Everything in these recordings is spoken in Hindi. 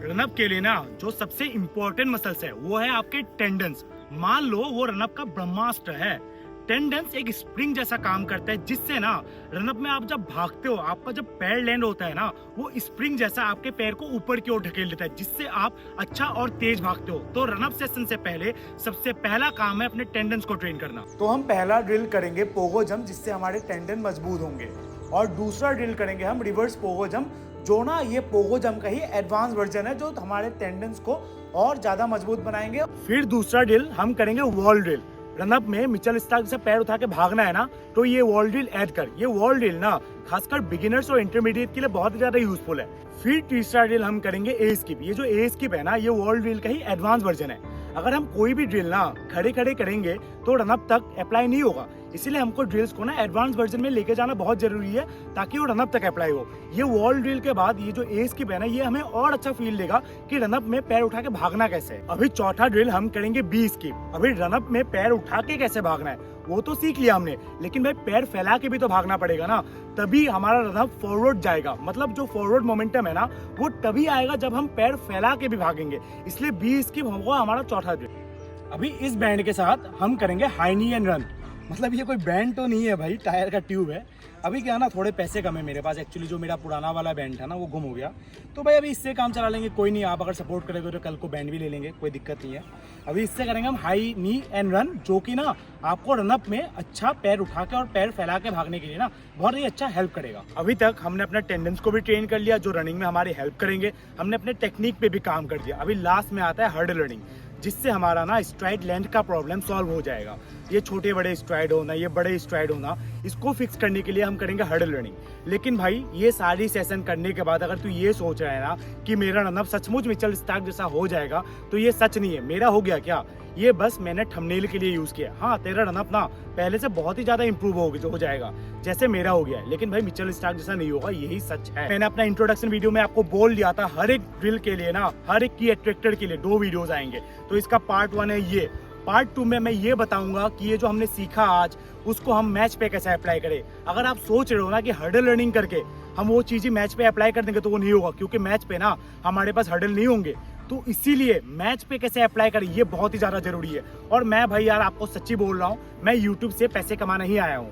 रनअप के लिए ना जो सबसे इम्पोर्टेंट मसल्स है वो है आपके टेंडन्स। मान लो वो रनअप का ब्रह्मास्त्र है। टेंडन्स एक स्प्रिंग जैसा काम करता है जिससे ना रनअप में आप जब भागते हो आपका जब पैर लैंड होता है ना वो स्प्रिंग जैसा आपके पैर को ऊपर की ओर ढकेल देता है जिससे आप अच्छा और तेज भागते हो। तो रनअप सेशन से पहले सबसे पहला काम है अपने टेंडन्स को ट्रेन करना। तो हम पहला ड्रिल करेंगे पोगो जंप जिससे हमारे टेंडन मजबूत होंगे, और दूसरा ड्रिल करेंगे हम रिवर्स पोगो जंप, जो ना ये पोगो जंप का ही एडवांस वर्जन है जो हमारे टेंडन्स को और ज्यादा मजबूत बनाएंगे। फिर दूसरा ड्रिल हम करेंगे वॉल ड्रिल। रनअप में मिचेल स्टार्क से पैर उठा के भागना है ना तो ये वॉल ड्रिल ऐड कर। ये वॉल ड्रिल ना खासकर बिगिनर्स और इंटरमीडिएट के लिए बहुत ज्यादा यूजफुल है। फिर तीसरा ड्रिल हम करेंगे ए स्किप। ये जो ए स्किप है ना ये वॉल ड्रिल का ही एडवांस वर्जन है। अगर हम कोई भी ड्रिल ना खड़े खड़े करेंगे तो रनअप तक अप्लाई नहीं होगा, इसीलिए हमको ड्रिल्स को ना एडवांस वर्जन में लेके जाना बहुत जरूरी है ताकि वो रनअप तक अप्लाई हो। ये वॉल ड्रिल के बाद ये जो ए स्किप है ना ये हमें और अच्छा फील देगा कि रनअप में पैर उठा के भागना कैसे है। अभी चौथा ड्रिल हम करेंगे बी स्किप। अभी रनअप में पैर उठा के कैसे भागना है वो तो सीख लिया हमने, लेकिन भाई पैर फैला के भी तो भागना पड़ेगा ना, तभी हमारा रनअप फॉरवर्ड जाएगा। मतलब जो फॉरवर्ड मोमेंटम है ना वो तभी आएगा जब हम पैर फैला के भी भागेंगे, इसलिए बी स्किप होगा हमारा चौथा ड्रिल। अभी इस बैंड के साथ हम करेंगे हाई नी एंड रन। मतलब ये कोई बैंड तो नहीं है भाई, टायर का ट्यूब है। अभी क्या ना थोड़े पैसे कम है मेरे पास, एक्चुअली जो मेरा पुराना वाला बैंड था ना वो गुम हो गया, तो भाई अभी इससे काम चला लेंगे। कोई नहीं, आप अगर सपोर्ट करेंगे तो कल को बैंड भी ले लेंगे, कोई दिक्कत नहीं है। अभी इससे करेंगे हम हाई नी एंड रन, जो कि ना आपको रनअप में अच्छा पैर उठा के और पैर फैला के भागने के लिए ना बहुत ही अच्छा हेल्प करेगा। अभी तक हमने अपने टेंडेंस को भी ट्रेन कर लिया जो रनिंग में हमारी हेल्प करेंगे। हमने अपने टेक्निक पे भी काम कर दिया। अभी लास्ट में आता है हर्डल रनिंग, जिससे हमारा ना स्ट्राइड लेंथ का प्रॉब्लम सॉल्व हो जाएगा। ये छोटे बड़े स्ट्राइड होना, ये बड़े स्ट्राइड होना, इसको फिक्स करने के लिए हम करेंगे हर्डल रनिंग। लेकिन भाई ये सारी सेशन करने के बाद अगर तू ये सोच रहा है ना कि मेरा रनअप सचमुच मिचेल स्टार्क जैसा हो जाएगा, तो ये सच नहीं है। मेरा हो गया क्या, ये बस मैंने थंबनेल के लिए यूज किया। हाँ, तेरा रनअप ना पहले से बहुत ही ज्यादा इंप्रूव हो जाएगा जैसे मेरा हो गया है, लेकिन भाई मिचेल स्टार्क जैसा नहीं होगा, यही सच है। मैंने अपना इंट्रोडक्शन वीडियो में आपको बोल दिया था हर एक ड्रिल के लिए ना, हर एक की अट्रैक्टर के लिए 2 वीडियोस आएंगे। तो इसका पार्ट 1 है ये। पार्ट 2 में मैं ये बताऊंगा कि ये जो हमने सीखा आज उसको हम मैच पे कैसे अप्लाई करें। अगर आप सोच रहे हो ना कि हर्डल रनिंग करके हम वो चीजें मैच पे अप्लाई कर देंगे तो वो नहीं होगा, क्योंकि मैच पे ना हमारे पास हर्डल नहीं होंगे। तो इसीलिए मैच पे कैसे अप्लाई करें ये बहुत ही ज्यादा जरूरी है। और मैं भाई यार आपको सच्ची बोल रहा हूँ, मैं यूट्यूब से पैसे कमाने ही आया हूँ।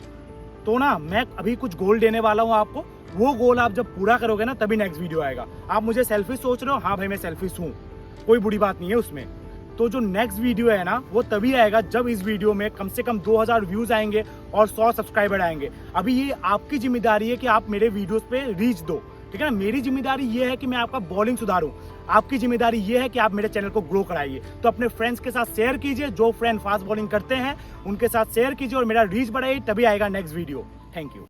तो ना मैं अभी कुछ गोल देने वाला हूँ आपको, वो गोल आप जब पूरा करोगे ना तभी नेक्स्ट वीडियो आएगा। आप मुझे सेल्फिश सोच रहे हो, हाँ भाई मैं सेल्फिश हूँ, कोई बुरी बात नहीं है उसमें। तो जो नेक्स्ट वीडियो है ना वो तभी आएगा जब इस वीडियो में कम से कम 2000 व्यूज आएंगे और 100 सब्सक्राइबर आएंगे। अभी ये आपकी जिम्मेदारी है कि आप मेरे वीडियोस पे रीच दो, ठीक है ना। मेरी जिम्मेदारी ये है कि मैं आपका बॉलिंग सुधारूं, आपकी जिम्मेदारी ये है कि आप मेरे चैनल को ग्रो कराइए। तो अपने फ्रेंड्स के साथ शेयर कीजिए, जो फ्रेंड फास्ट बॉलिंग करते हैं उनके साथ शेयर कीजिए और मेरा रीच बढ़ाइए, तभी आएगा नेक्स्ट वीडियो। Thank you.